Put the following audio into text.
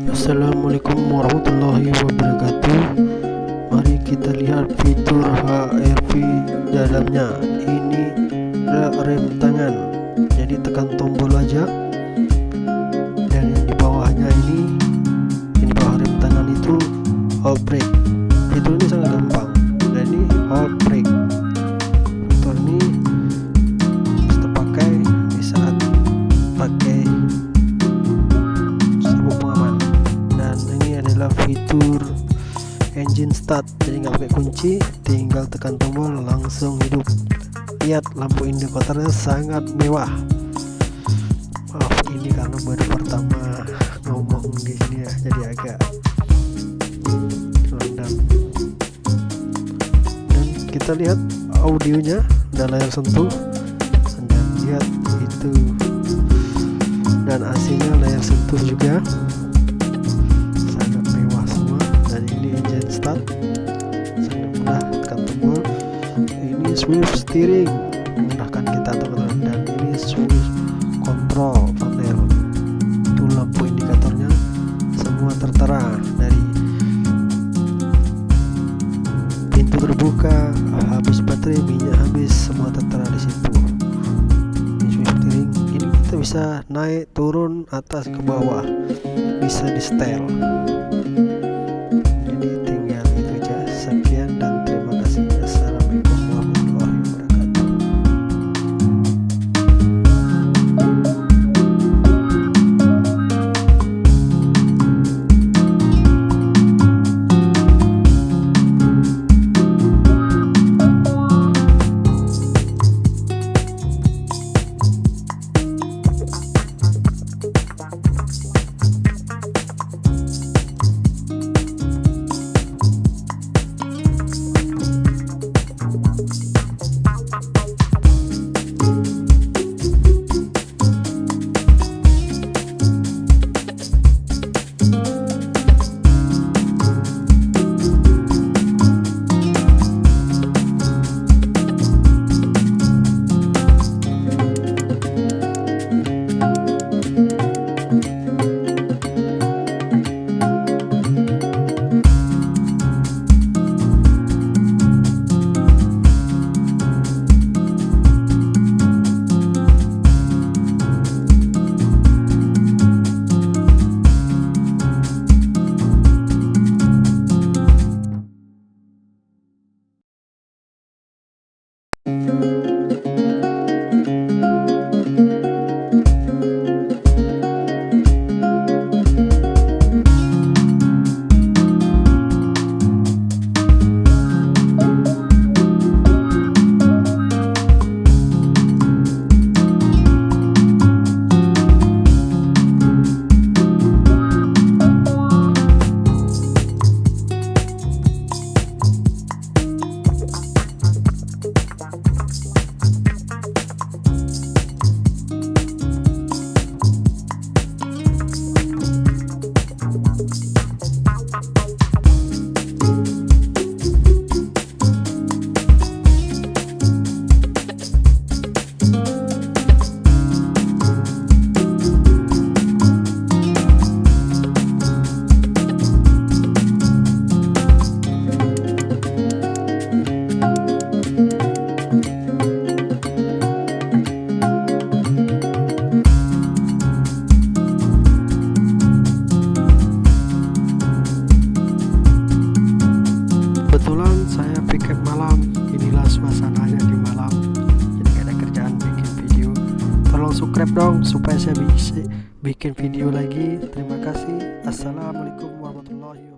Assalamualaikum warahmatullahi wabarakatuh. Mari kita lihat fitur HRV dalamnya. Ini rem tangan, jadi tekan tombol aja. Dan yang di bawahnya ini bawah rem tangan itu hold brake. Fitur ini sangat gampang. Dan ini hold brake. Fitur ini bisa pakai di saat pakai sabuk pengaman. Dan ini adalah fitur engine start, jadi nggak pakai kunci, tinggal tekan tombol langsung hidup. Lihat lampu indikatornya sangat mewah. Maaf, ini karena baru pertama ngomong di sini ya, jadi agak rendam. Dan kita lihat audionya, ada layar sentuh, dan lihat itu, dan AC-nya layar sentuh juga, sangat mewah semua. Dan ini engine start, sangat mudah, tekan tombol. Ini switch steering, memudahkan kita teman-teman. Dan ini switch control panel, itu lampu indikatornya semua tertera, dari pintu terbuka, habis baterai, minyak habis, semua tertera di situ. Ini switch steering, ini kita bisa naik turun atas ke bawah, bisa di setel. Jadi tinggal itu aja. Sekian dan terima kasih. Assalamualaikum warahmatullahi wabarakatuh. Kebetulan saya piket malam, inilah suasananya di malam, jadi gak ada kerjaan bikin video. Tolong subscribe dong supaya saya bisa bikin video lagi. Terima kasih. Assalamualaikum warahmatullahi wabarakatuh.